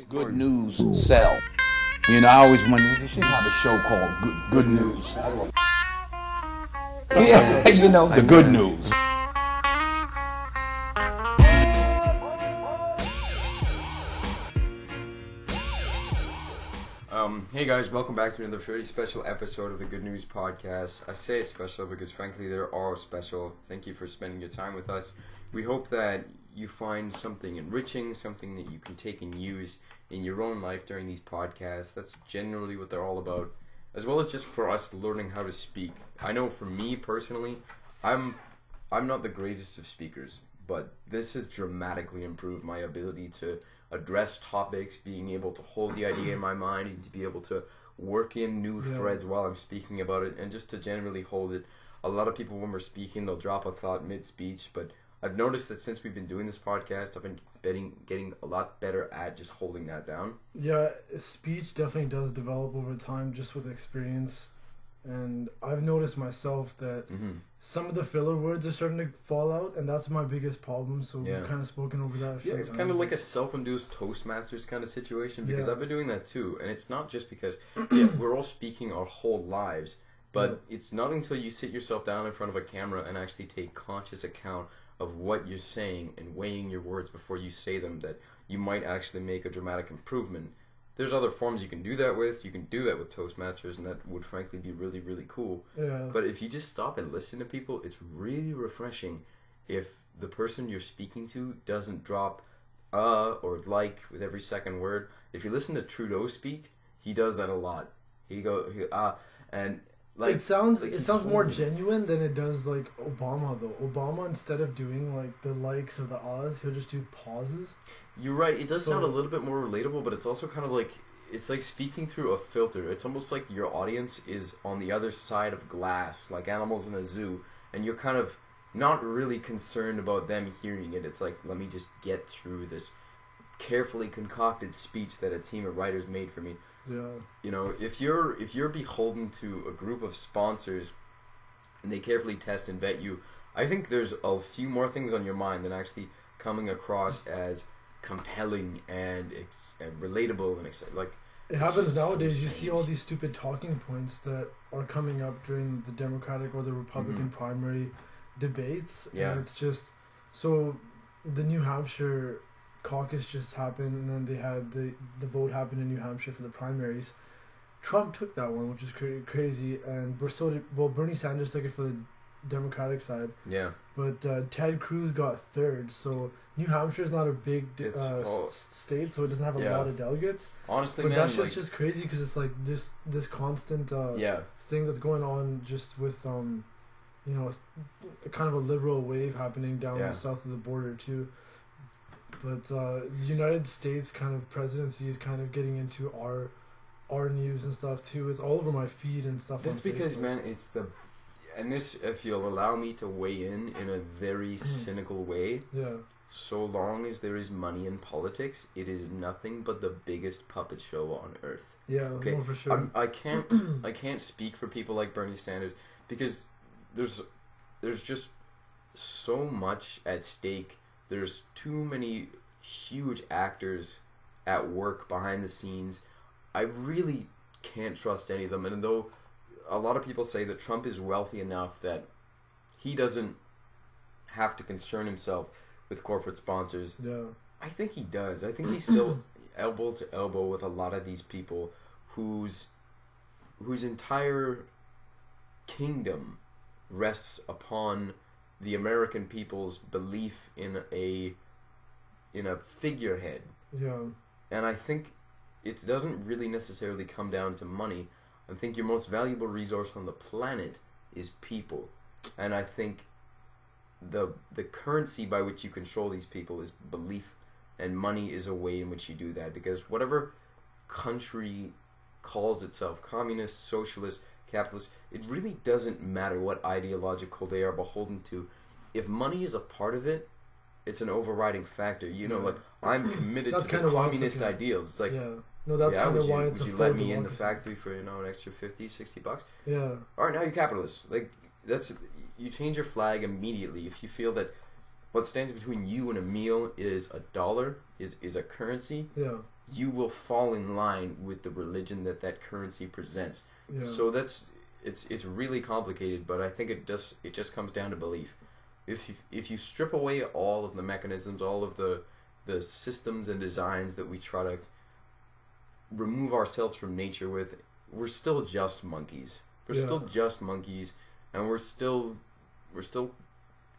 Good news sell. You know, I always wonder, you should have a show called Good News. Yeah, you know, the good news. Hey guys, welcome back to another very special episode of the Good News Podcast. I say it's special because frankly they're all special. Thank you for spending your time with us. We hope that you find something enriching, something that you can take and use in your own life during these podcasts. That's generally what they're all about, as well as just for us learning how to speak. I know for me personally, I'm not the greatest of speakers, but this has dramatically improved my ability to address topics, being able to hold the idea in my mind and to be able to work in new threads while I'm speaking about it, and just to generally hold it. A lot of people, when we're speaking, they'll drop a thought mid-speech, but I've noticed that since we've been doing this podcast, I've been getting a lot better at just holding that down. Yeah, speech definitely does develop over time just with experience. And I've noticed myself that some of the filler words are starting to fall out, and that's my biggest problem. So we've kind of spoken over that. Yeah, it's kind of like a self-induced Toastmasters kind of situation, because I've been doing that too. And it's not just because we're all speaking our whole lives, but it's not until you sit yourself down in front of a camera and actually take conscious account of what you're saying and weighing your words before you say them that you might actually make a dramatic improvement. There's other forms you can do that with. You can do that with Toastmasters, and that would frankly be really, really cool. Yeah. But if you just stop and listen to people, it's really refreshing if the person you're speaking to doesn't drop or like with every second word. If you listen to Trudeau speak, he does that a lot. He and like it sounds more genuine than it does like Obama though. Obama, instead of doing like the likes or the ahs, he'll just do pauses. You're right. It does sound a little bit more relatable, but it's also kind of like, it's like speaking through a filter. It's almost like your audience is on the other side of glass, like animals in a zoo, and you're kind of not really concerned about them hearing it. It's like, let me just get through this carefully concocted speech that a team of writers made for me. Yeah. You know, if you're beholden to a group of sponsors and they carefully test and vet you, I think there's a few more things on your mind than actually coming across as compelling and relatable and exciting. Like, it happens nowadays. You see all these stupid talking points that are coming up during the Democratic or the Republican primary debates. Yeah. And it's just, so the New Hampshire caucus just happened, and then they had the vote happen in New Hampshire for the primaries. Trump took that one, which is crazy, and Bernie Sanders took it for the Democratic side. Yeah. But Ted Cruz got third, so New Hampshire is not a big state, so it doesn't have a lot of delegates. Honestly, but man, that's just crazy because it's like this constant thing that's going on just with you know, kind of a liberal wave happening down the south of the border too. But the United States kind of presidency is kind of getting into our news and stuff too. It's all over my feed and stuff. That's because, man, it's and this, if you'll allow me to weigh in a very cynical way. Yeah. So long as there is money in politics, it is nothing but the biggest puppet show on earth. Yeah, okay? No, for sure. I can't speak for people like Bernie Sanders because there's just so much at stake. There's too many huge actors at work behind the scenes. I really can't trust any of them. And though a lot of people say that Trump is wealthy enough that he doesn't have to concern himself with corporate sponsors, I think he does. I think he's still elbow to elbow with a lot of these people whose entire kingdom rests upon the American people's belief in a figurehead. Yeah. And I think it doesn't really necessarily come down to money. I think your most valuable resource on the planet is people. And I think the currency by which you control these people is belief, and money is a way in which you do that, because whatever country calls itself communist, socialist, capitalist, it really doesn't matter what ideological they are beholden to. If money is a part of it, it's an overriding factor. You know, like, I'm committed to the communist ideals. It's like, that's kind of why it's would you let me in the factory for, you know, an extra $50-$60? Yeah. All right, now you're capitalist. Like, you change your flag immediately if you feel that what stands between you and a meal is a dollar, is a currency. Yeah. you will fall in line with the religion that currency presents. Yeah. So it's really complicated, but I think it just comes down to belief. If you strip away all of the mechanisms, all of the systems and designs that we try to remove ourselves from nature with, we're still just monkeys. We're still just monkeys, and we're still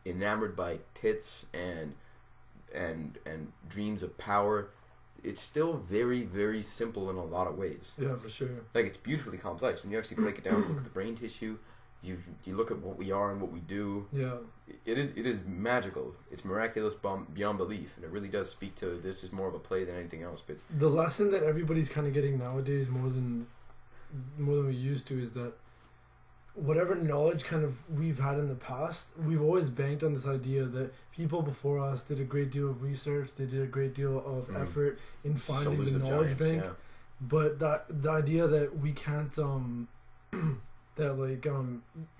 enamored by tits and dreams of power. It's still very, very simple in a lot of ways. Yeah, for sure. Like, it's beautifully complex. When you actually break it down, look at the brain tissue, you look at what we are and what we do. Yeah. It is magical. It's miraculous beyond belief, and it really does speak to this is more of a play than anything else. But the lesson that everybody's kind of getting nowadays more than we used to is that whatever knowledge kind of we've had in the past, we've always banked on this idea that people before us did a great deal of research, they did a great deal of effort in finding the knowledge bank. Yeah. But the idea that we can't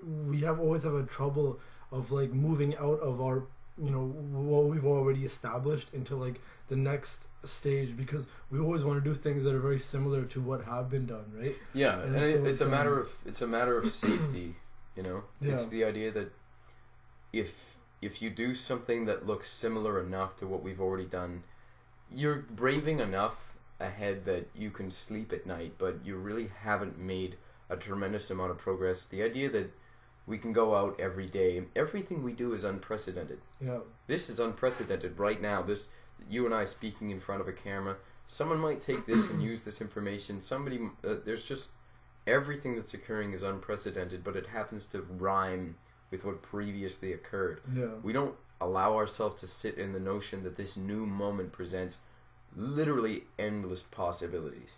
we always have a trouble of like moving out of our, you know, what we've already established into like the next stage, because we always want to do things that are very similar to what have been done, right? Yeah, and so it's a matter of safety, you know. Yeah. It's the idea that if you do something that looks similar enough to what we've already done, you're braving enough ahead that you can sleep at night, but you really haven't made a tremendous amount of progress. The idea that we can go out every day, everything we do is unprecedented. Yeah. This is unprecedented right now. This, you and I speaking in front of a camera, someone might take this and use this information. Somebody, there's just, everything that's occurring is unprecedented, but it happens to rhyme with what previously occurred. Yeah. We don't allow ourselves to sit in the notion that this new moment presents literally endless possibilities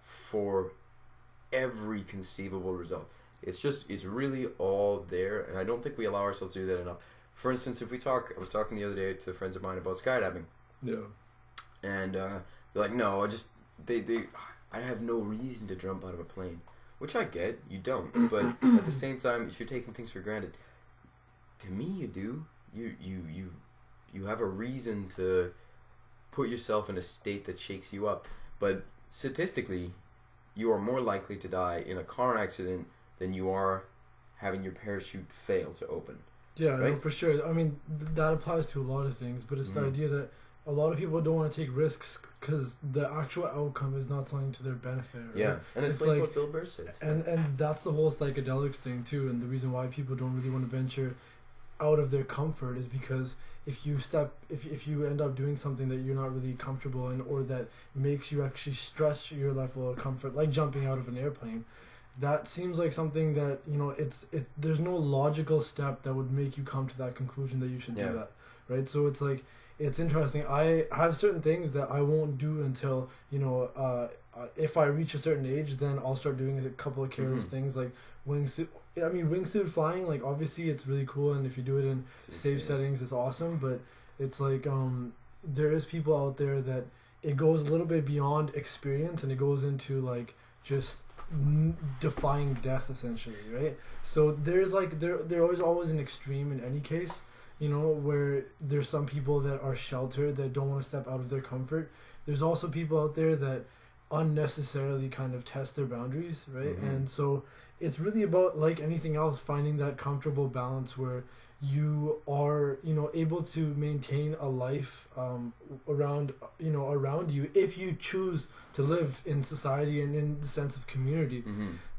for every conceivable result. It's really all there, and I don't think we allow ourselves to do that enough. For instance, if we talk, I was talking the other day to friends of mine about skydiving. Yeah. And they're like, no, I have no reason to jump out of a plane. Which I get, you don't. But at the same time, if you're taking things for granted, to me you do. You have a reason to put yourself in a state that shakes you up. But statistically, you are more likely to die in a car accident than you are having your parachute fail to open. Yeah, right? No, for sure. I mean, that applies to a lot of things, but it's the idea that a lot of people don't want to take risks because the actual outcome is not something to their benefit. Right? Yeah, and it's like what Bill Burr said. And that's the whole psychedelics thing too, and the reason why people don't really want to venture out of their comfort is because if you end up doing something that you're not really comfortable in, or that makes you actually stretch your level of comfort, like jumping out of an airplane, that seems like something that, you know, there's no logical step that would make you come to that conclusion that you should do that, right? So it's like, it's interesting. I have certain things that I won't do until, you know, if I reach a certain age, then I'll start doing a couple of careless things like wingsuit. I mean, wingsuit flying, like, obviously it's really cool, and if you do it in safe settings, it's awesome, but it's like, there is people out there that it goes a little bit beyond experience, and it goes into, like, just defying death, essentially, right? So there's, like, there is always an extreme in any case, you know, where there's some people that are sheltered, that don't want to step out of their comfort. There's also people out there that unnecessarily kind of test their boundaries, right? And so it's really about, like anything else, finding that comfortable balance where you are, you know, able to maintain a life around you, if you choose to live in society and in the sense of community.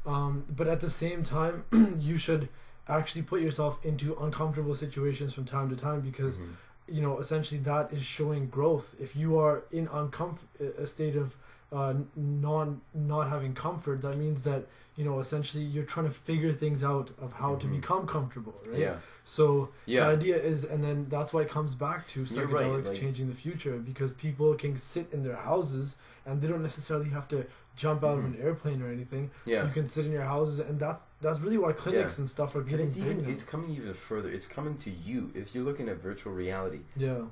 But at the same time, you should actually put yourself into uncomfortable situations from time to time, because you know, essentially that is showing growth. If you are in a state of not having comfort, that means that, you know, essentially you're trying to figure things out of how to become comfortable, right? Yeah. So the idea is, and then that's why it comes back to psychedelics changing the future, because people can sit in their houses and they don't necessarily have to jump out of an airplane or anything. Yeah. You can sit in your houses, and that's really why clinics and stuff are getting big now. It's coming even further. It's coming to you. If you're looking at virtual reality,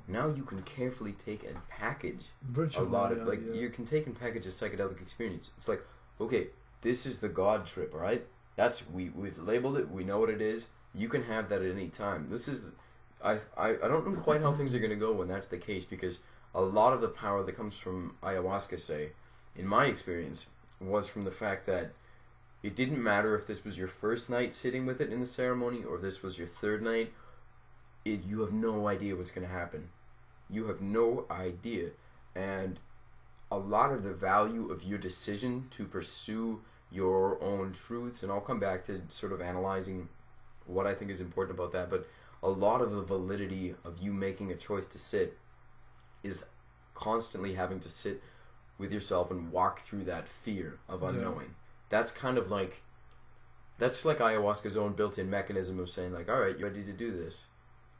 now you can carefully take and package a lot of, like, you can take and package a psychedelic experience. It's like, okay, this is the God trip, all right? We've labeled it. We know what it is. You can have that at any time. This is, I don't know quite how things are going to go when that's the case, because a lot of the power that comes from ayahuasca, say, in my experience, was from the fact that it didn't matter if this was your first night sitting with it in the ceremony or if this was your third night. You have no idea what's going to happen. You have no idea. And a lot of the value of your decision to pursue your own truths, and I'll come back to sort of analyzing what I think is important about that, but a lot of the validity of you making a choice to sit is constantly having to sit with yourself and walk through that fear of unknowing. That's kind of like, that's like ayahuasca's own built-in mechanism of saying, like, all right, you're ready to do this.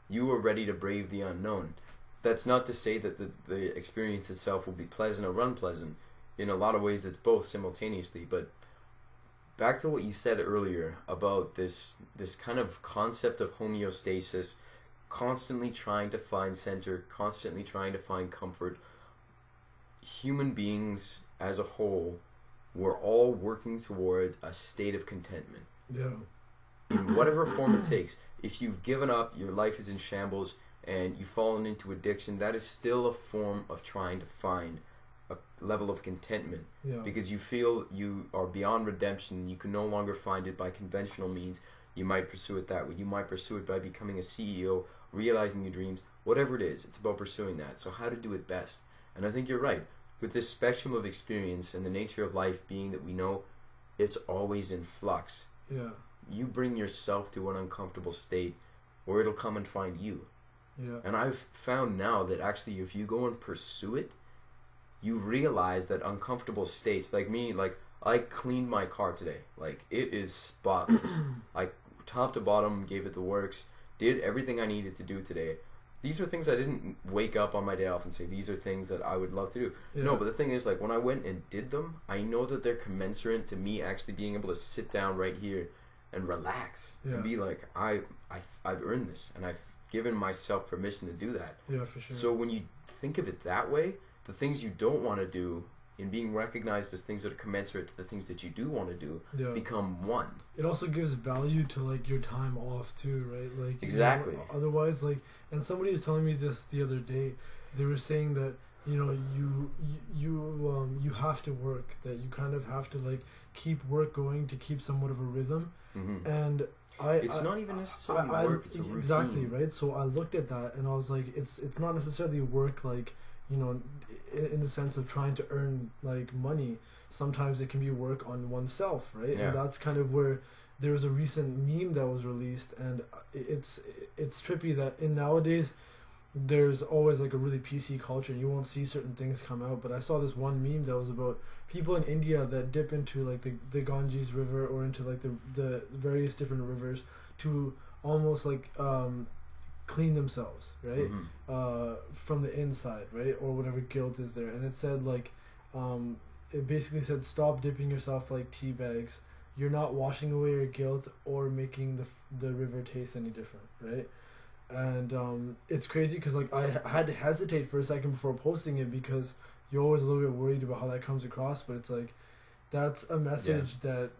You are ready to brave the unknown. That's not to say that the experience itself will be pleasant or unpleasant. In a lot of ways, it's both simultaneously. But back to what you said earlier about this kind of concept of homeostasis, constantly trying to find center, constantly trying to find comfort. Human beings as a whole, we're all working towards a state of contentment. Yeah. In whatever form it takes. If you've given up, your life is in shambles, and you've fallen into addiction, that is still a form of trying to find a level of contentment. Yeah. Because you feel you are beyond redemption, you can no longer find it by conventional means. You might pursue it that way. You might pursue it by becoming a CEO, realizing your dreams, whatever it is. It's about pursuing that. So how to do it best. And I think you're right. With this spectrum of experience and the nature of life being that we know it's always in flux. Yeah. You bring yourself to an uncomfortable state or it'll come and find you. Yeah. And I've found now that actually if you go and pursue it, you realize that uncomfortable states, like me, like I cleaned my car today. Like it is spotless. I top to bottom gave it the works, did everything I needed to do today. These were things I didn't wake up on my day off and say, these are things that I would love to do. Yeah. No, but the thing is, like, when I went and did them, I know that they're commensurate to me actually being able to sit down right here and relax. Yeah. And be like, I've earned this, and I've given myself permission to do that. Yeah, for sure. So when you think of it that way, the things you don't want to do, in being recognized as things that are commensurate to the things that you do want to do, become one. It also gives value to like your time off too, right? Like exactly. Otherwise, like, and somebody was telling me this the other day. They were saying that you have to work. That you kind of have to like keep work going to keep somewhat of a rhythm. Mm-hmm. And it's not even necessarily work. It's a routine. Exactly, right. So I looked at that and I was like, it's not necessarily work, like, you know, in the sense of trying to earn like money. Sometimes it can be work on oneself, right? Yeah. And that's kind of where there was a recent meme that was released, and it's trippy that in nowadays there's always like a really PC culture. You won't see certain things come out, but I saw this one meme that was about people in India that dip into like the Ganges River or into like the various different rivers to almost like clean themselves, right? Mm-hmm. From the inside, right? Or whatever guilt is there. And it said like it basically said, stop dipping yourself like tea bags. You're not washing away your guilt or making the river taste any different, right? And it's crazy because like I had to hesitate for a second before posting it because you're always a little bit worried about how that comes across, but it's like that's a message that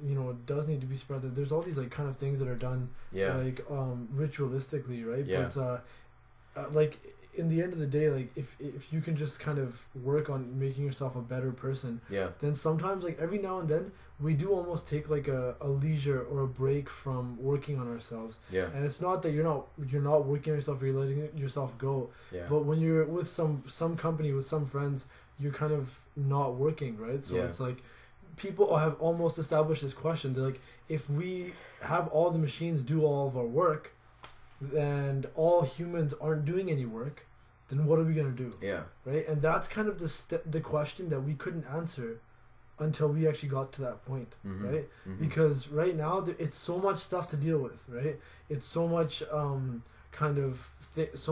you know does need to be spread. That there's all these like kind of things that are done like ritualistically, right? Yeah. But like in the end of the day, like if you can just kind of work on making yourself a better person, then sometimes like every now and then we do almost take like a leisure or a break from working on ourselves. Yeah. And it's not that you're not working on yourself or you're letting yourself go. Yeah. But when you're with some company with some friends, you're kind of not working, right? So it's like people have almost established this question. They're like, if we have all the machines do all of our work, and all humans aren't doing any work, then what are we gonna do? Yeah. Right. And that's kind of the question that we couldn't answer until we actually got to that point, right? Mm-hmm. Because right now it's so much stuff to deal with, right? It's so much so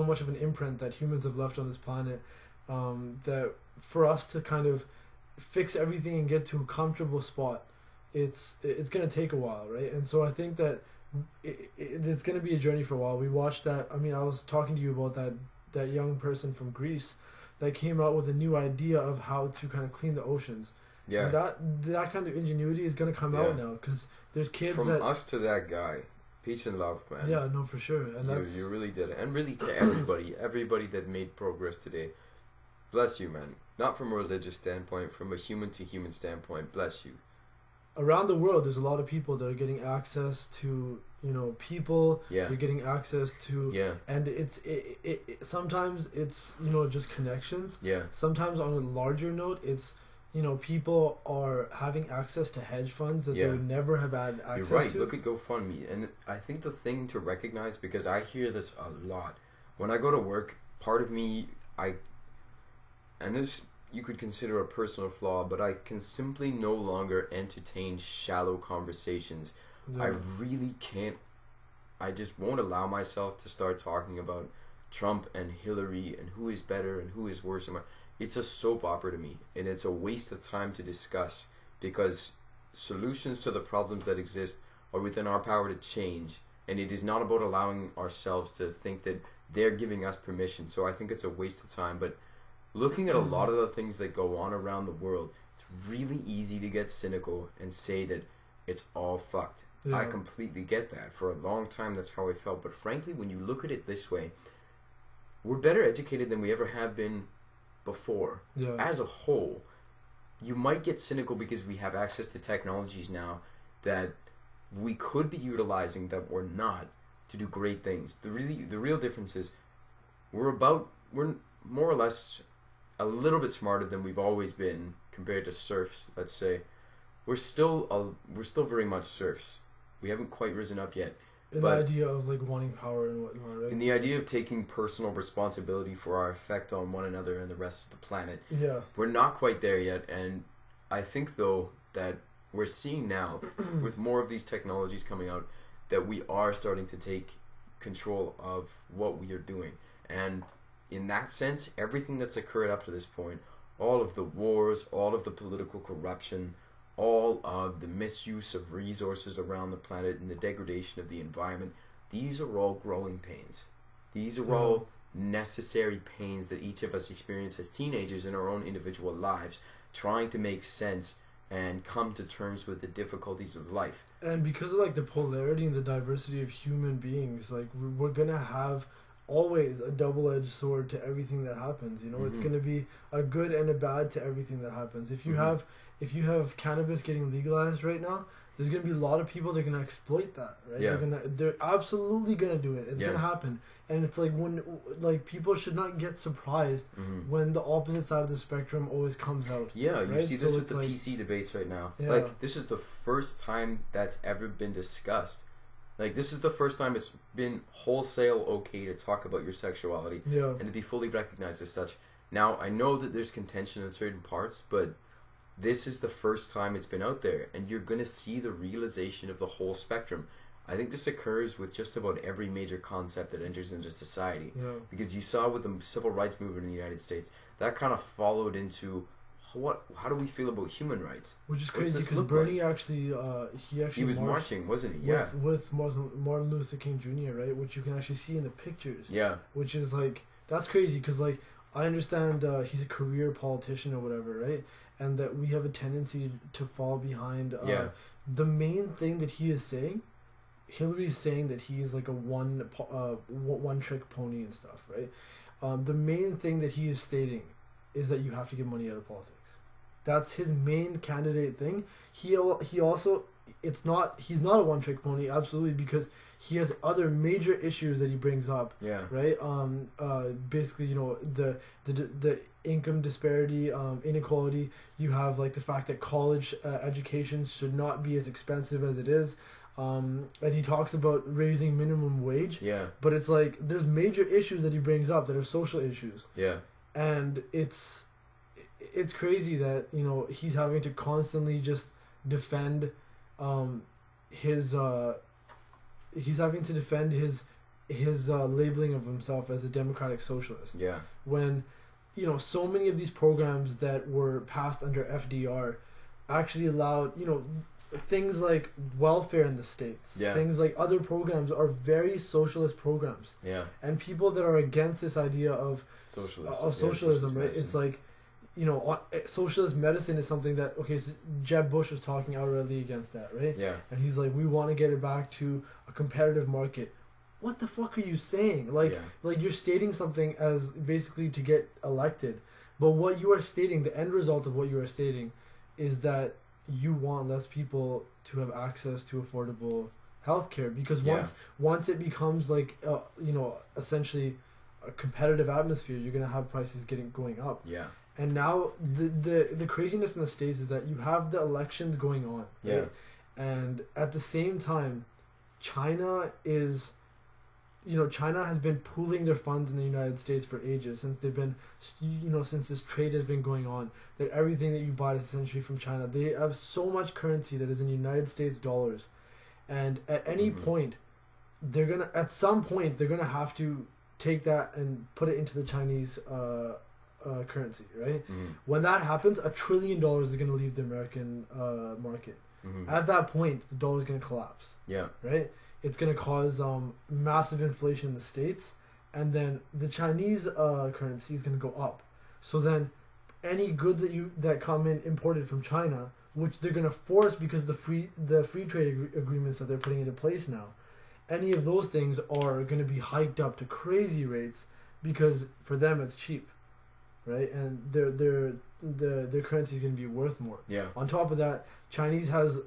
much of an imprint that humans have left on this planet, that for us to kind of fix everything and get to a comfortable spot, it's gonna take a while, right? And so I think that it's gonna be a journey for a while. We watched that. I mean, I was talking to you about that young person from Greece that came out with a new idea of how to kind of clean the oceans. Yeah. And that kind of ingenuity is gonna come out now because there's kids from us to that guy. Peace and love, man. Yeah, no, for sure. And you really did it, and really to everybody that made progress today. Bless you, man. Not from a religious standpoint, from a human to human standpoint. Bless you. Around the world, there's a lot of people that are getting access to, people. Yeah. They're getting access to. Yeah. And it sometimes it's, just connections. Yeah. Sometimes on a larger note, it's, people are having access to hedge funds that they would never have had access to. You're right. Look at GoFundMe. And I think the thing to recognize, because I hear this a lot. When I go to work, part of me, and this you could consider a personal flaw, but I can simply no longer entertain shallow conversations. Yeah. I really can't. I just won't allow myself to start talking about Trump and Hillary and who is better and who is worse. It's a soap opera to me, and it's a waste of time to discuss, because solutions to the problems that exist are within our power to change, and it is not about allowing ourselves to think that they're giving us permission. So I think it's a waste of time. But looking at a lot of the things that go on around the world, it's really easy to get cynical and say that it's all fucked. Yeah. I completely get that. For a long time, that's how I felt. But frankly, when you look at it this way, we're better educated than we ever have been before. Yeah. As a whole, you might get cynical because we have access to technologies now that we could be utilizing that we're not to do great things. The real difference is we're more or less a little bit smarter than we've always been compared to serfs, let's say. We're still very much serfs. We haven't quite risen up yet. In the idea of like wanting power and whatnot, right? In the idea of taking personal responsibility for our effect on one another and the rest of the planet. Yeah. We're not quite there yet, and I think though that we're seeing now with more of these technologies coming out that we are starting to take control of what we are doing. And in that sense, everything that's occurred up to this point, all of the wars, all of the political corruption, all of the misuse of resources around the planet and the degradation of the environment, these are all growing pains. These are all necessary pains that each of us experience as teenagers in our own individual lives, trying to make sense and come to terms with the difficulties of life. And because of like the polarity and the diversity of human beings, like we're gonna have always a double-edged sword to everything that happens. It's gonna be a good and a bad to everything that happens. If you have cannabis getting legalized right now, there's gonna be a lot of people that are gonna exploit that, right? Yeah. They're absolutely gonna do it. It's gonna happen. And it's like when people should not get surprised when the opposite side of the spectrum always comes out. Yeah, right? You see this with the PC debates right now. Yeah. Like, this is the first time that's ever been discussed. Like, this is the first time it's been wholesale okay to talk about your sexuality and to be fully recognized as such. Now, I know that there's contention in certain parts, but this is the first time it's been out there, and you're going to see the realization of the whole spectrum. I think this occurs with just about every major concept that enters into society. Yeah. Because you saw with the civil rights movement in the United States, that kind of followed into how do we feel about human rights? Which is crazy because Bernie like? He was marching, wasn't he? Yeah. With Martin Luther King Jr., right? Which you can actually see in the pictures. Yeah. Which is like, that's crazy because like, I understand he's a career politician or whatever, right? And that we have a tendency to fall behind. The main thing that he is saying, Hillary's saying that he's like a one trick pony and stuff, right? The main thing that he is stating is that you have to get money out of politics. That's his main candidate thing. He also he's not a one trick pony, absolutely, because he has other major issues that he brings up. Yeah. Right. Basically, the income disparity, inequality. You have like the fact that college education should not be as expensive as it is. And he talks about raising minimum wage. Yeah. But it's like there's major issues that he brings up that are social issues. Yeah. And it's crazy that he's having to constantly just defend his labeling of himself as a democratic socialist. Yeah. When so many of these programs that were passed under FDR actually allowed things like welfare in the States. Yeah. Things like other programs are very socialist programs. Yeah. And people that are against this idea of socialism, right? It's like, socialist medicine is something that, so Jeb Bush was talking outrightly against that, right? Yeah. And he's like, we want to get it back to a competitive market. What the fuck are you saying? Like you're stating something as basically to get elected, But what you are stating, the end result of what you are stating, is that you want less people to have access to affordable healthcare, because once it becomes like essentially a competitive atmosphere, you're gonna have prices going up. Yeah. And now the craziness in the States is that you have the elections going on. Right? Yeah. And at the same time, China has been pooling their funds in the United States for ages, since they've been, since this trade has been going on, that everything that you buy is essentially from China. They have so much currency that is in United States dollars, and at any point, at some point they're gonna have to take that and put it into the Chinese currency, right? When that happens, $1 trillion is gonna leave the American market. At that point, the dollar is gonna collapse. Yeah. Right. It's going to cause massive inflation in the States, and then the Chinese currency is going to go up. So then any goods that come in imported from China, which they're going to force because of the free trade agreements that they're putting into place now, any of those things are going to be hiked up to crazy rates, because for them it's cheap, right? And their currency is going to be worth more. Yeah. On top of that, Chinese has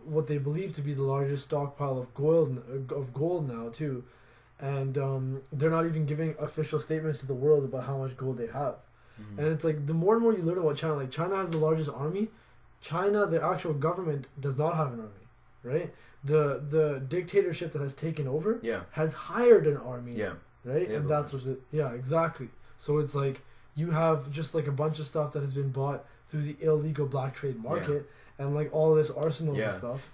what they believe to be the largest stockpile of gold now too, and they're not even giving official statements to the world about how much gold they have. And it's like, the more and more you learn about China, like China has the largest army. China, the actual government, does not have an army, right? The dictatorship that has taken over has hired an army, right? And that's what's exactly. So it's like, you have just like a bunch of stuff that has been bought through the illegal black trade market, and like all this arsenals and stuff.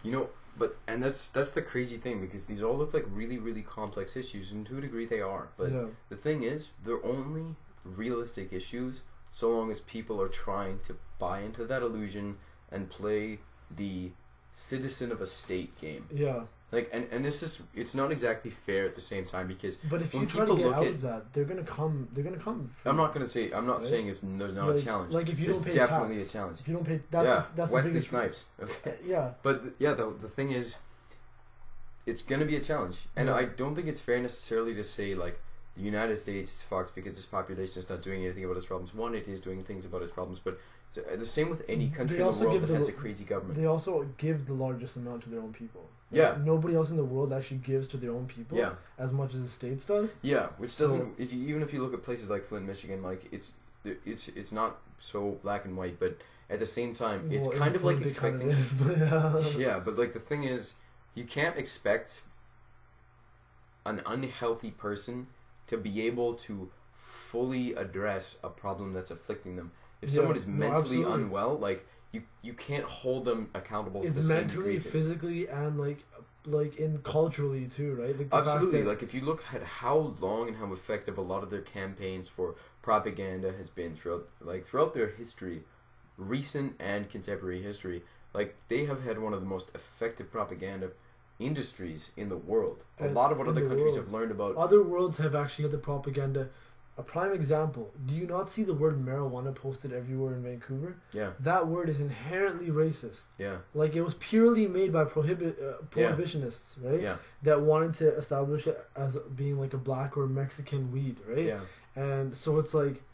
And that's the crazy thing, because these all look like really, really complex issues, and to a degree they are. But the thing is, they're only realistic issues so long as people are trying to buy into that illusion and play the citizen of a state game. Yeah. Like, and this is, it's not exactly fair at the same time, because but if you try to get out of that, they're gonna come. I'm not saying there's not a challenge. Like, if you don't pay definitely tax, a challenge. If you don't pay, that's Wesley the biggest Snipes. Okay. Yeah. But the thing is, it's gonna be a challenge, and I don't think it's fair necessarily to say like the United States is fucked because its population is not doing anything about its problems. One, it is doing things about its problems, but the same with any country in the world that has a crazy government. They also give the largest amount to their own people. Yeah. Nobody else in the world actually gives to their own people as much as the States does. Yeah, which doesn't. Even if you look at places like Flint, Michigan, like it's not so black and white, but at the same time, it's kind of like expecting. Kind of is, but yeah, but like the thing is, you can't expect an unhealthy person to be able to fully address a problem that's afflicting them. If someone is mentally unwell, like you can't hold them accountable to the same degree. It's mentally, physically, and like in culturally too, right? Like absolutely. Like if you look at how long and how effective a lot of their campaigns for propaganda has been throughout their history, recent and contemporary history, like they have had one of the most effective propaganda industries in the world. A lot of what other countries have learned about. Other worlds have actually got the propaganda. A prime example, do you not see the word marijuana posted everywhere in Vancouver? Yeah. That word is inherently racist. Yeah. Like, it was purely made by prohibitionists, right? Yeah. That wanted to establish it as being like a black or Mexican weed, right? Yeah. And so it's like,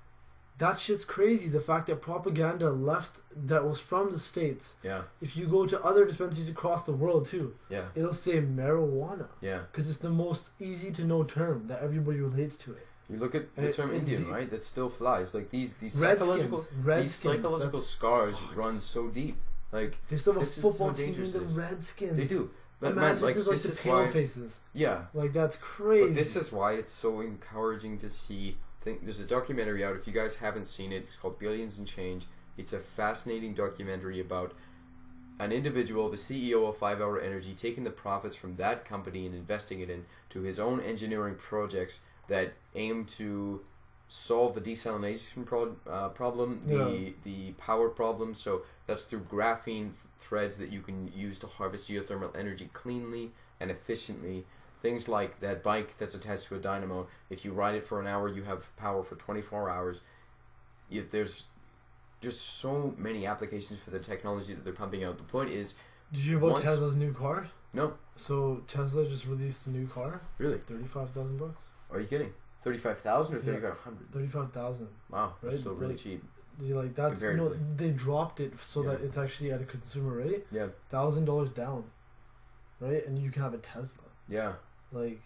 that shit's crazy. The fact that propaganda left that was from the States. Yeah. If you go to other dispensaries across the world too. Yeah. It'll say marijuana. Yeah. Because it's the most easy to know term that everybody relates to it. You look at the term Indian, right? That still flies. Like these psychological scars run so deep. Like they still have a football team in the Redskins. They do. But imagine man, like there's this the is pale why. Faces. Yeah. Like that's crazy. But this is why it's so encouraging to see. There's a documentary out. If you guys haven't seen it, it's called Billions and Change. It's a fascinating documentary about an individual, the CEO of 5 Hour Energy, taking the profits from that company and investing it into his own engineering projects that aim to solve the desalination problem, the power problem. So that's through graphene threads that you can use to harvest geothermal energy cleanly and efficiently. Things like that bike that's attached to a dynamo. If you ride it for an hour, you have power for 24 hours. There's just so many applications for the technology that they're pumping out. The point is... Did you hear about Tesla's new car? No. So Tesla just released a new car. Really? $35,000. Are you kidding? 35,000 or 3,500? 35,000. Wow, that's right? still really cheap. Like that's they dropped it so that it's actually at a consumer rate. Yeah. $1,000 down, right? And you can have a Tesla. Yeah. Like,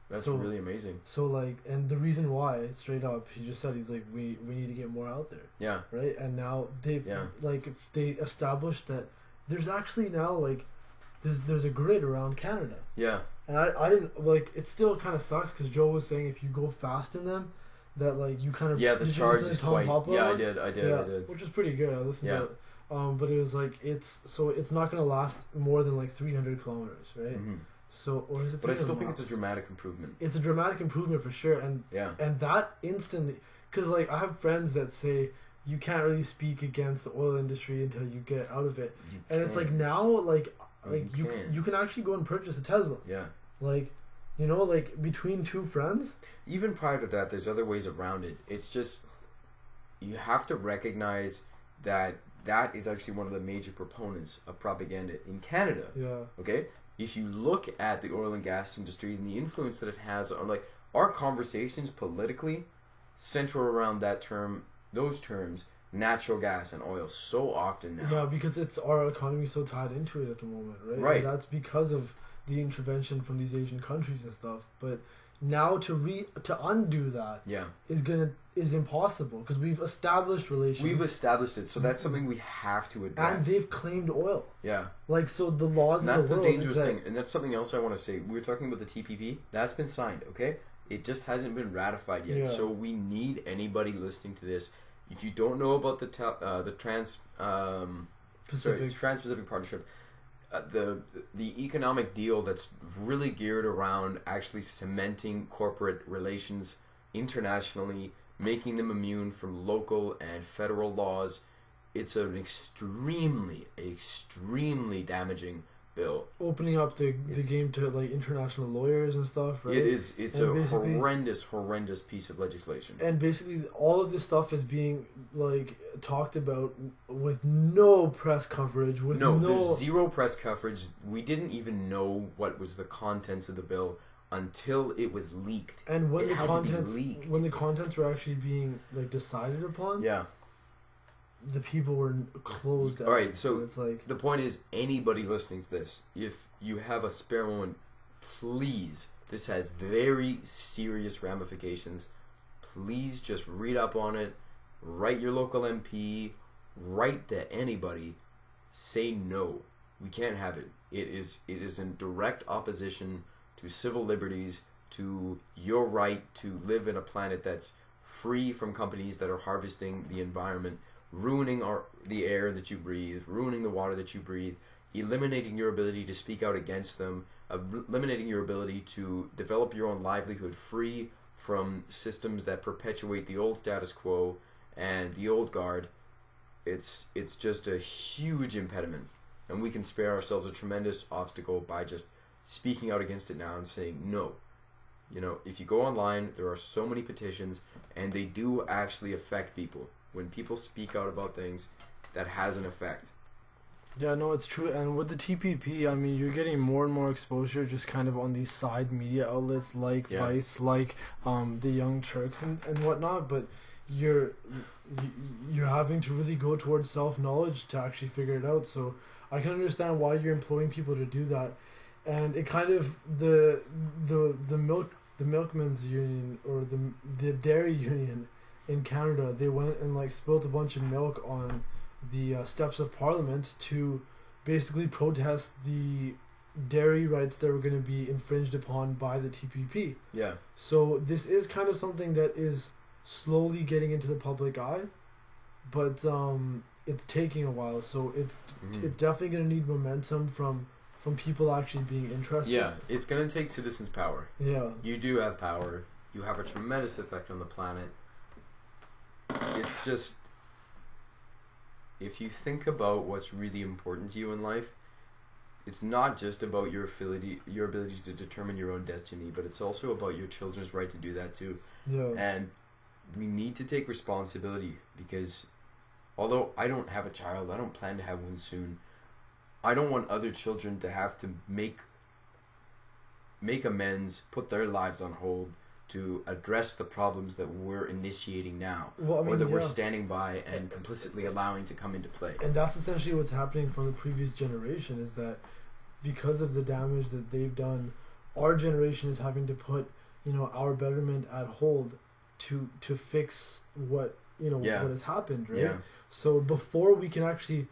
that's really amazing. So like, and the reason why, straight up, he just said, he's like, we need to get more out there. Yeah. Right. And now they've like, if they established that there's actually now like there's a grid around Canada. Yeah. And I didn't like, it still kind of sucks because Joe was saying if you go fast in them, that like you kind of the charge is quite I did which is pretty good. I listened to it, but it was like it's not gonna last more than like 300 kilometers, right? Mm-hmm. So or is it? But I still think it's a dramatic improvement. It's a dramatic improvement for sure, and that instantly, because like I have friends that say you can't really speak against the oil industry until you get out of it, it's like now like you can actually go and purchase a Tesla. Yeah, like. You know, like between two friends. Even prior to that, there's other ways around it. It's just you have to recognize that is actually one of the major proponents of propaganda in Canada. Yeah. Okay? If you look at the oil and gas industry and the influence that it has on like our conversations politically center around those terms, natural gas and oil so often now. Yeah, because it's our economy so tied into it at the moment, right? Right. And that's because of the intervention from these Asian countries and stuff, but now to undo that is impossible because we've established relations. We've established it, so that's something we have to address. And they've claimed oil. Yeah, like so the laws. And that's the dangerous thing, and that's something else I want to say. We were talking about the TPP. That's been signed, okay? It just hasn't been ratified yet. Yeah. So we need anybody listening to this. If you don't know about the Trans-Pacific Partnership. The economic deal that's really geared around actually cementing corporate relations internationally, making them immune from local and federal laws. It's an extremely damaging bill. Opening up the game to like international lawyers and stuff, right? It's a horrendous piece of legislation. And basically all of this stuff is being like talked about with no press coverage, there's zero press coverage. We didn't even know what was the contents of the bill until it was leaked. And when the contents were actually being like decided upon, the people were closed out. Alright, so it's like, the point is, anybody listening to this, if you have a spare moment, please, this has very serious ramifications. Please just read up on it, write your local MP, write to anybody, say no. We can't have it. It is in direct opposition to civil liberties, to your right to live in a planet that's free from companies that are harvesting the environment, ruining the air that you breathe, ruining the water that you breathe, eliminating your ability to speak out against them, eliminating your ability to develop your own livelihood free from systems that perpetuate the old status quo and the old guard. It's just a huge impediment, and we can spare ourselves a tremendous obstacle by just speaking out against it now and saying no. You know, if you go online, there are so many petitions, and they do actually affect people. When people speak out about things, that has an effect. Yeah, no, it's true. And with the TPP, I mean, you're getting more and more exposure just kind of on these side media outlets like Vice, like the Young Turks and whatnot. But you're having to really go towards self-knowledge to actually figure it out. So I can understand why you're employing people to do that. And it kind of, the milkmen's union or the dairy union in Canada, they went and like spilled a bunch of milk on the steps of Parliament to basically protest the dairy rights that were going to be infringed upon by the TPP. Yeah. So this is kind of something that is slowly getting into the public eye, but it's taking a while. So it's definitely going to need momentum from people actually being interested. Yeah, it's going to take citizens' power. Yeah. You do have power. You have a tremendous effect on the planet. It's just, if you think about what's really important to you in life, it's not just about your ability to determine your own destiny, but it's also about your children's right to do that too. Yeah. And we need to take responsibility, because although I don't have a child, I don't plan to have one soon, I don't want other children to have to make amends, put their lives on hold to address the problems that we're initiating now, or that we're standing by and complicitly allowing to come into play. And that's essentially what's happening from the previous generation, is that because of the damage that they've done, our generation is having to put, our betterment at hold to fix what, what has happened, right? Yeah. So before we can actually,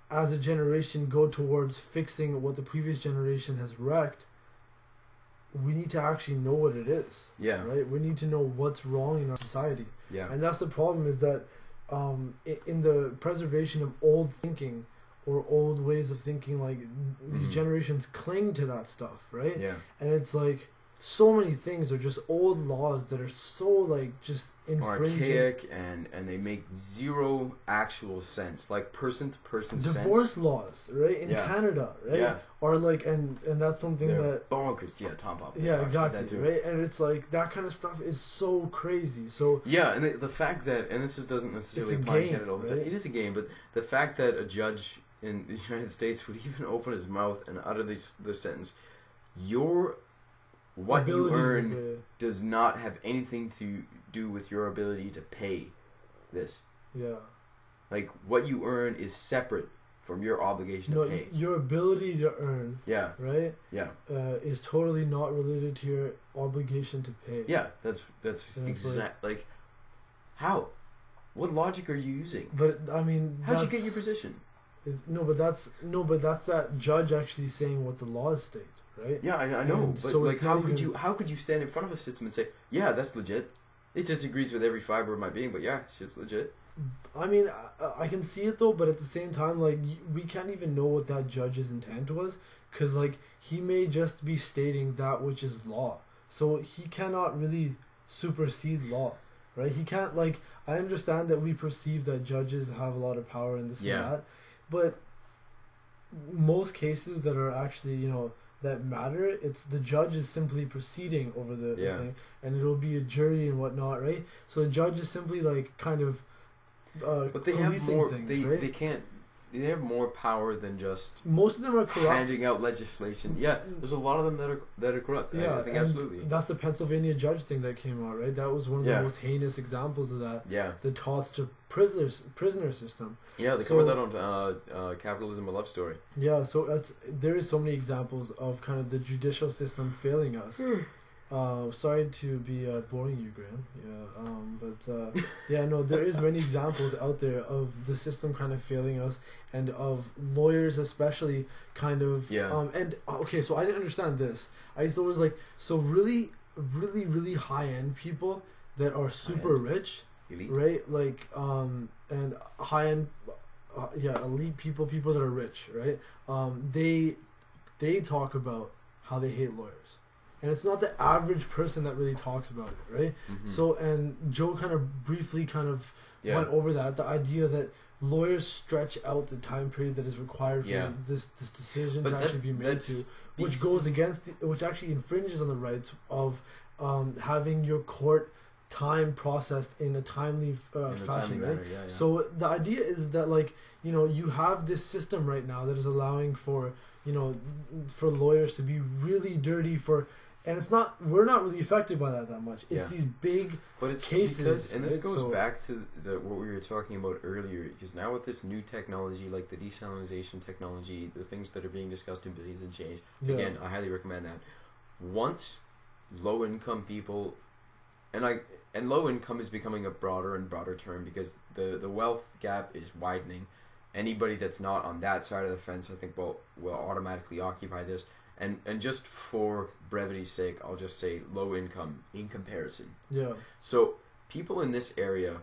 as a generation, go towards fixing what the previous generation has wrecked, we need to actually know what it is. Yeah. Right? We need to know what's wrong in our society. Yeah. And that's the problem, is that in the preservation of old thinking or old ways of thinking, like these generations cling to that stuff, right? Yeah. And it's like so many things are just old laws that are so like just infringing. Archaic, and they make zero actual sense, like person to person sense. Divorce laws, right, in Canada, right? Yeah. Or like, and that's something that bonkers. Yeah, Tom Pop. Yeah, exactly. Right, and it's like that kind of stuff is so crazy. So yeah, and the fact that, and this doesn't necessarily apply in Canada all the time. It is a game, but the fact that a judge in the United States would even open his mouth and utter this sentence, what you earn does not have anything to do with your ability to pay this. Yeah. Like, what you earn is separate from your obligation to pay. Your ability to earn, right? Yeah. Is totally not related to your obligation to pay. Yeah, that's exact. Like, how? What logic are you using? But I mean, how'd you get your position? But that's that judge actually saying what the laws state. Right? Yeah, I know. But so like, how could you stand in front of a system and say, yeah, that's legit? It disagrees with every fiber of my being, but yeah, it's legit. I mean, I can see it though, but at the same time, like, we can't even know what that judge's intent was, because like, he may just be stating that which is law, so he cannot really supersede law, right? He can't, like, I understand that we perceive that judges have a lot of power in this and that, but most cases that are actually, that matter, it's the judge is simply proceeding over the thing, and it'll be a jury and whatnot, right? So the judge is simply like kind of but they have more things, right? They have more power than just most of them are corrupt, handing out legislation. Yeah, there's a lot of them that are corrupt. Yeah, I think absolutely. That's the Pennsylvania judge thing that came out, right? That was one of the most heinous examples of that. Yeah, the Totster prisoner system. Yeah, they covered that on Capitalism: A Love Story. Yeah, so there is so many examples of kind of the judicial system failing us. Sorry to be boring you, Graham. Yeah, there is many examples out there of the system kind of failing us, and of lawyers especially kind of. Yeah. And okay, so I didn't understand this. I used to always like, so really, really, really high end people that are super rich, elite, right? Like and high end, elite people that are rich, right? They talk about how they hate lawyers. And it's not the average person that really talks about it, right? Mm-hmm. So, and Joe kind of briefly went over that, the idea that lawyers stretch out the time period that is required for this decision to actually be made to, which goes against, which actually infringes on the rights of having your court time processed in a timely fashion, right? So the idea is that, like, you have this system right now that is allowing for lawyers to be really dirty and we're not really affected by that much. It's these big cases. And this goes back to what we were talking about earlier, because now with this new technology, like the desalination technology, the things that are being discussed in Billions and Change, again, I highly recommend that. Once low income people, and low income is becoming a broader and broader term, because the wealth gap is widening. Anybody that's not on that side of the fence, I think, will automatically occupy this. And just for brevity's sake, I'll just say low income in comparison. Yeah. So people in this area,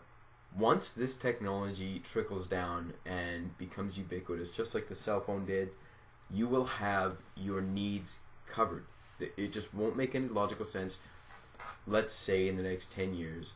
once this technology trickles down and becomes ubiquitous, just like the cell phone did, you will have your needs covered. It just won't make any logical sense. Let's say in the next 10 years,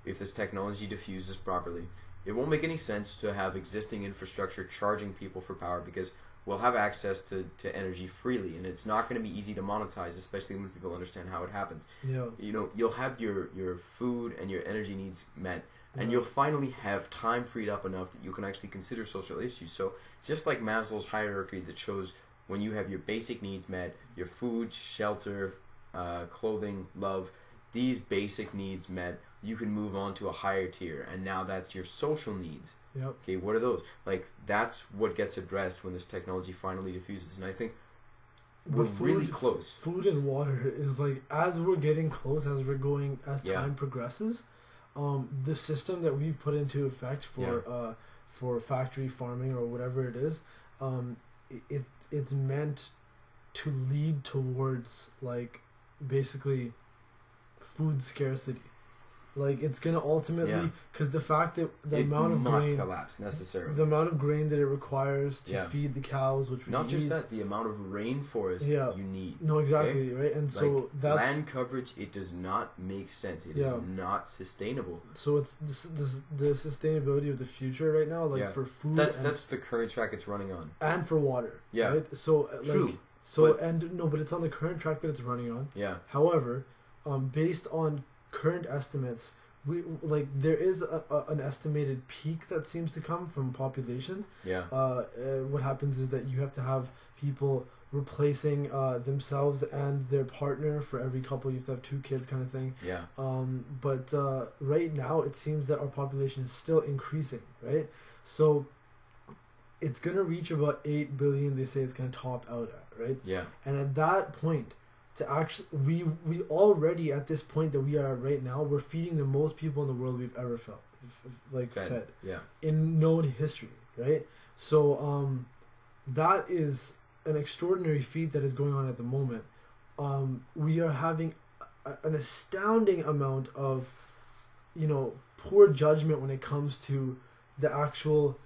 if this technology diffuses properly, it won't make any sense to have existing infrastructure charging people for power, because we'll have access to energy freely, and it's not going to be easy to monetize, especially when people understand how it happens. Yeah. You'll have your food and your energy needs met, and you'll finally have time freed up enough that you can actually consider social issues. So just like Maslow's hierarchy that shows when you have your basic needs met, your food, shelter, clothing, love, these basic needs met, you can move on to a higher tier, and now that's your social needs. Yep. Okay, what are those? Like, that's what gets addressed when this technology finally diffuses, and I think we're really close. Food and water is like, as we're getting close, as we're going, as time progresses, the system that we've put into effect for factory farming or whatever it is, it's meant to lead towards, like, basically food scarcity. Like, it's gonna ultimately, because the fact that the amount of must grain collapse necessarily. The amount of grain that it requires to feed the cows, which we not need, just that, the amount of rainforest you need. No, exactly, right? And so like, that's land coverage. It does not make sense. It is not sustainable. So it's the sustainability of the future right now, like for food. That's the current track it's running on, and for water. Yeah, right? So true. So but it's on the current track that it's running on. Yeah. However, based on current estimates, there is an estimated peak that seems to come from population. Yeah. What happens is that you have to have people replacing themselves and their partner for every couple. You have to have 2 kids, kind of thing. Yeah. But right now it seems that our population is still increasing, right? So it's gonna reach about 8 billion. They say it's gonna top out at, right? Yeah. And at that point, to actually, we already at this point that we are at right now, we're feeding the most people in the world we've ever fed. Yeah. In known history, right? So that is an extraordinary feat that is going on at the moment. We are having an astounding amount of, poor judgment when it comes to the actual,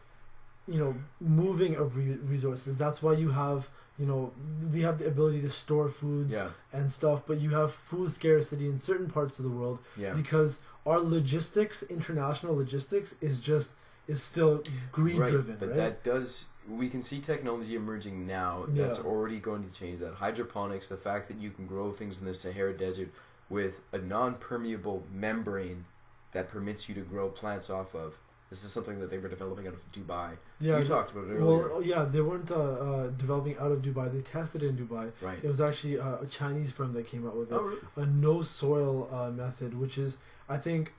moving of resources. That's why you have, we have the ability to store foods and stuff, but you have food scarcity in certain parts of the world because our logistics, international logistics, is still greed driven. But we can see technology emerging now that's already going to change that. Hydroponics, the fact that you can grow things in the Sahara Desert with a non-permeable membrane that permits you to grow plants off of. This is something that they were developing out of Dubai. Yeah, you talked about it earlier. Well, yeah, they weren't developing out of Dubai. They tested it in Dubai. Right. It was actually a Chinese firm that came out with a no-soil method, which is, I think,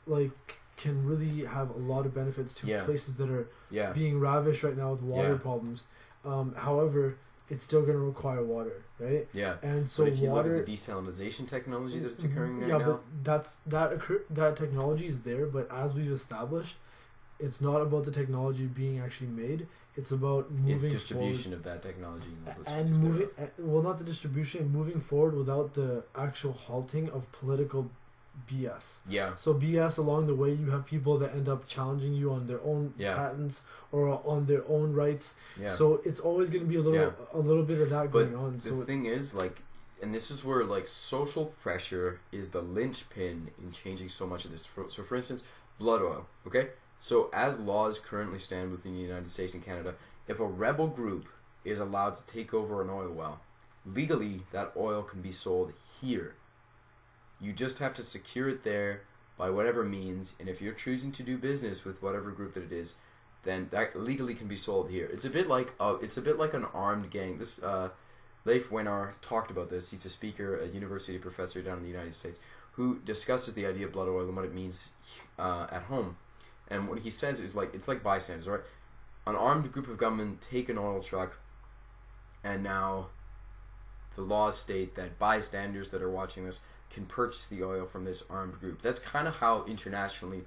can really have a lot of benefits to places that are being ravished right now with water problems. However, it's still going to require water, right? Yeah. And so but if you look at the desalinization technology that's occurring right now, but that technology is there. But as we've established, it's not about the technology being actually made. It's about moving distribution forward. Of that technology and moving. Well, not the distribution, moving forward without the actual halting of political BS. Yeah. So BS along the way, you have people that end up challenging you on their own patents or on their own rights. Yeah. So it's always going to be a little bit of that going on. So the thing is, and this is where social pressure is the linchpin in changing so much of this. So for instance, blood oil. Okay. So as laws currently stand within the United States and Canada, if a rebel group is allowed to take over an oil well, legally that oil can be sold here. You just have to secure it there by whatever means, and if you're choosing to do business with whatever group that it is, then that legally can be sold here. It's a bit like an armed gang. This Leif Wenar talked about this. He's a speaker, a university professor down in the United States, who discusses the idea of blood oil and what it means at home. And what he says is it's like bystanders, right? An armed group of gunmen take an oil truck, and now the laws state that bystanders that are watching this can purchase the oil from this armed group. That's kind of how internationally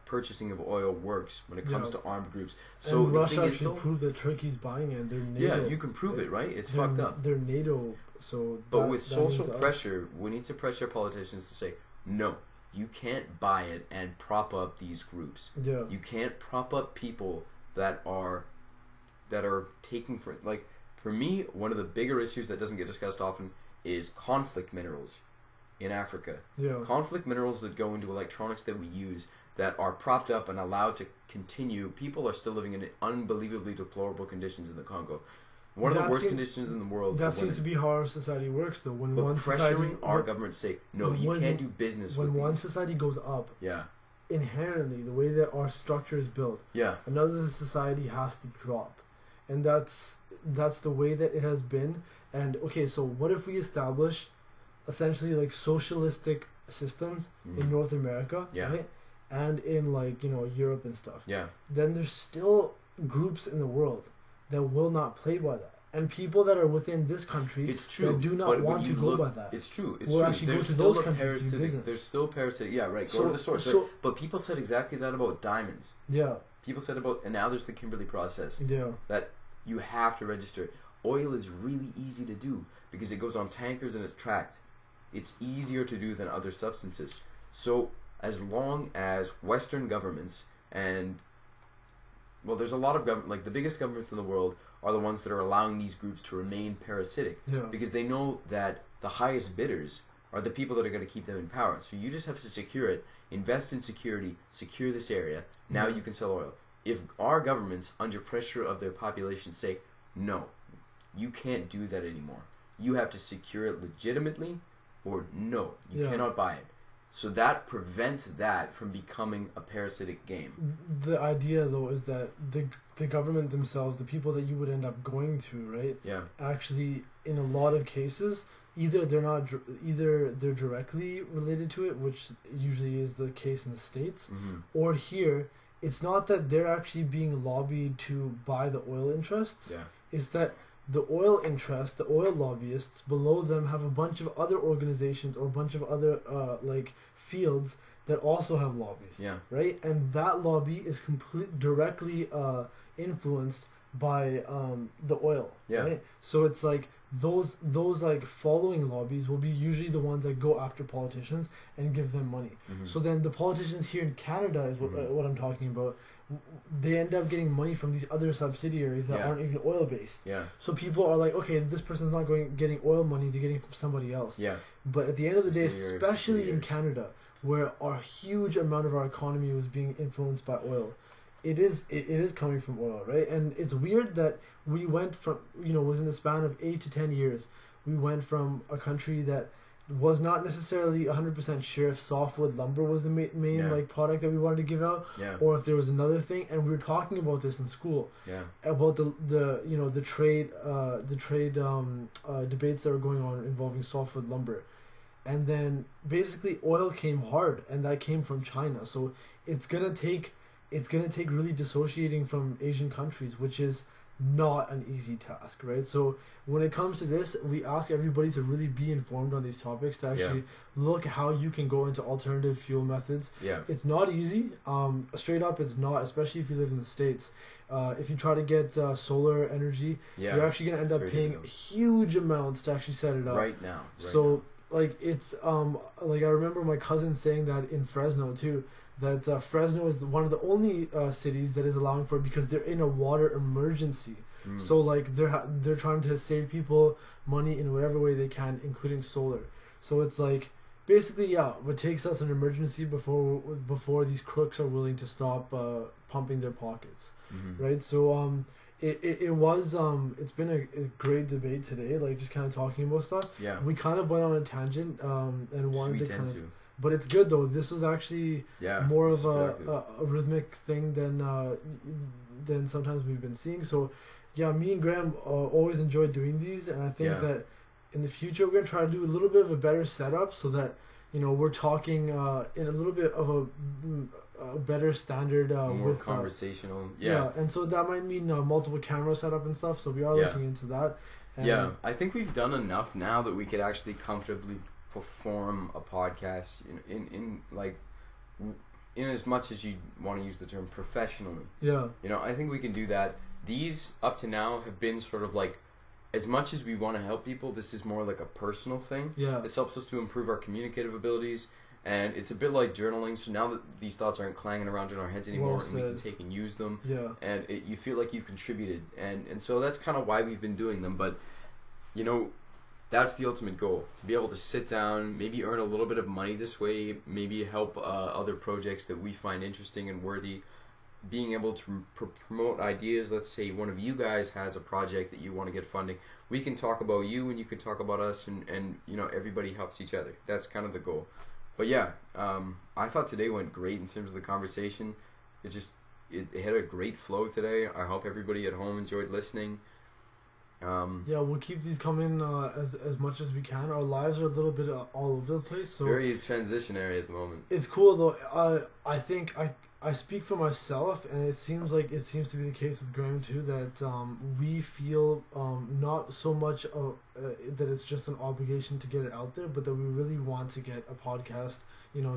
purchasing of oil works when it comes to armed groups. So and Russia the thing actually proves that Turkey's buying it. They're NATO. Yeah, you can prove it, right? It's fucked up. They're NATO, so. But with social pressure, we need to pressure politicians to say no. You can't buy it and prop up these groups. Yeah. You can't prop up people that are taking for me, one of the bigger issues that doesn't get discussed often is conflict minerals in Africa. Yeah. Conflict minerals that go into electronics that we use that are propped up and allowed to continue. People are still living in unbelievably deplorable conditions in the Congo. One of the worst conditions in the world. That seems to be how our society works, though. When but one pressuring our government to say, no, you can't do business with these. When one society goes up, inherently, the way that our structure is built, another society has to drop. And that's the way that it has been. And, okay, so what if we establish essentially socialistic systems in North America, right? And in like, you know, Europe and stuff. Yeah. Then there's still groups in the world that will not play by that. And people that are within this country that do not want to go by that. It's true. It's true. Actually there's go to still those a parasitic. There's still parasitic. Yeah, right. Go to the source. But people said exactly that about diamonds. Yeah. People said about, and now there's the Kimberley process. Yeah. That you have to register it. Oil is really easy to do because it goes on tankers and it's tracked. It's easier to do than other substances. So as long as Western governments and, well, there's a lot of government, like the biggest governments in the world are the ones that are allowing these groups to remain parasitic. Yeah. Because they know that the highest bidders are the people that are going to keep them in power. So you just have to secure it, invest in security, secure this area. Now you can sell oil. If our governments, under pressure of their population, say, no, you can't do that anymore. You have to secure it legitimately, or no, you cannot buy it. So that prevents that from becoming a parasitic game. The idea, though, is that the government themselves, the people that you would end up going to, right? Yeah. Actually, in a lot of cases, either they're directly related to it, which usually is the case in the States, or here, it's not that they're actually being lobbied to buy the oil interests. Yeah. It's that the oil interests, the oil lobbyists below them have a bunch of other organizations or a bunch of other like fields that also have lobbies. Yeah. Right? And that lobby is directly influenced by the oil. Yeah. Right? So it's like those like following lobbies will be usually the ones that go after politicians and give them money. So then the politicians here in Canada is what I'm talking about. They end up getting money from these other subsidiaries that aren't even oil based. Yeah. So people are like, okay, this person's not getting oil money; they're getting from somebody else. Yeah. But at the end of the day, especially in Canada, where a huge amount of our economy was being influenced by oil, it is coming from oil, right? And it's weird that we went from, you know, within the span of 8 to 10 years, we went from a country that was not necessarily 100% sure if softwood lumber was the main like product that we wanted to give out, or if there was another thing. And we were talking about this in school, about the you know the trade debates that were going on involving softwood lumber, and then basically oil came hard, and that came from China. So it's gonna take really dissociating from Asian countries, which is not an easy task, right? So when it comes to this, we ask everybody to really be informed on these topics, to actually look how you can go into alternative fuel methods. It's not easy. Straight up, it's not, especially if you live in the States. If you try to get solar energy, you're actually going to end up paying huge amounts to actually set it up. Right now. Like it's like I remember my cousin saying that in Fresno too, that Fresno is one of the only cities that is allowing for it because they're in a water emergency. So like they're trying to save people money in whatever way they can, including solar. So it's like basically what takes us an emergency before these crooks are willing to stop pumping their pockets, right? So it's been a great debate today, like just kind of talking about stuff. We kind of went on a tangent and wanted to kind of. But it's good though. This was actually more of a rhythmic thing than sometimes we've been seeing. So me and Graeme always enjoy doing these, and I think that in the future we're gonna try to do a little bit of a better setup so that, you know, we're talking in a little bit of a better standard more with conversational. And so that might mean multiple camera setup and stuff. So we are looking into that. And I think we've done enough now that we could actually comfortably perform a podcast in as much as you want to use the term professionally. You know, I think we can do that. These up to now have been sort of like, as much as we want to help people, this is more like a personal thing. This helps us to improve our communicative abilities, and it's a bit like journaling. So now that these thoughts aren't clanging around in our heads anymore, and we can take and use them, and you feel like you've contributed, and so that's kind of why we've been doing them. But you know, that's the ultimate goal, to be able to sit down, maybe earn a little bit of money this way, maybe help other projects that we find interesting and worthy, being able to promote ideas. Let's say one of you guys has a project that you want to get funding. We can talk about you and you can talk about us, and you know, everybody helps each other. That's kind of the goal. But I thought today went great in terms of the conversation. It had a great flow today. I hope everybody at home enjoyed listening. Yeah, we'll keep these coming as much as we can. Our lives are a little bit all over the place, so very transitionary at the moment. It's cool though. I think I speak for myself, and it seems to be the case with Graeme too, that we feel not so much that it's just an obligation to get it out there, but that we really want to get a podcast,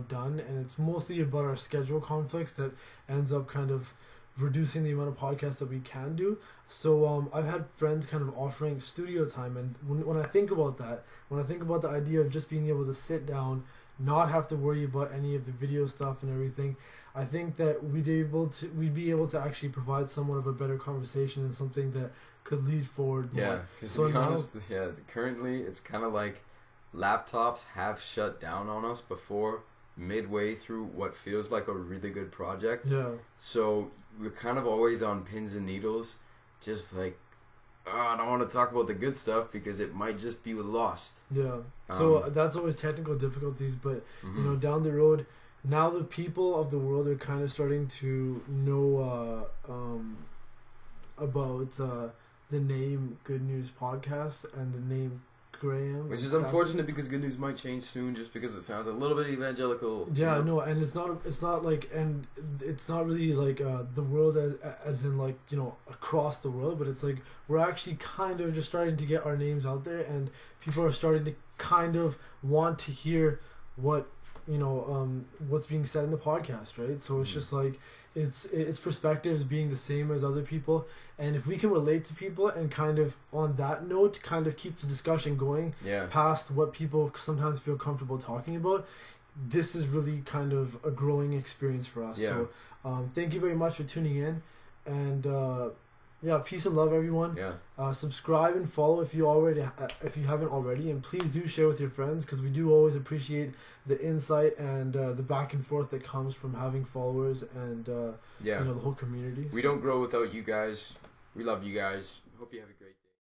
done, and it's mostly about our schedule conflicts that ends up kind of reducing the amount of podcasts that we can do. So I've had friends kind of offering studio time, and when I think about that, when I think about the idea of just being able to sit down, not have to worry about any of the video stuff and everything, I think that we'd be able to actually provide somewhat of a better conversation and something that could lead forward more. Yeah, because to be honest, currently it's kind of like laptops have shut down on us before midway through what feels like a really good project. Yeah. So we're kind of always on pins and needles, just like, I don't want to talk about the good stuff because it might just be lost. Yeah. So that's always technical difficulties, but down the road, now the people of the world are kind of starting to know about the name Good News Podcast and the name Graeme. Which is unfortunate because Good News might change soon just because it sounds a little bit evangelical. Yeah, no, and it's not like, and it's not really like the world as in like, across the world, but it's like we're actually kind of just starting to get our names out there, and people are starting to kind of want to hear what what's being said in the podcast, right? So it's just like its perspectives being the same as other people, and if we can relate to people and kind of on that note kind of keep the discussion going past what people sometimes feel comfortable talking about, this is really kind of a growing experience for us. So thank you very much for tuning in, and peace and love, everyone. Subscribe and follow if you haven't already, and please do share with your friends, because we do always appreciate the insight and the back and forth that comes from having followers and the whole community. We don't grow without you guys. We love you guys. Hope you have a great day.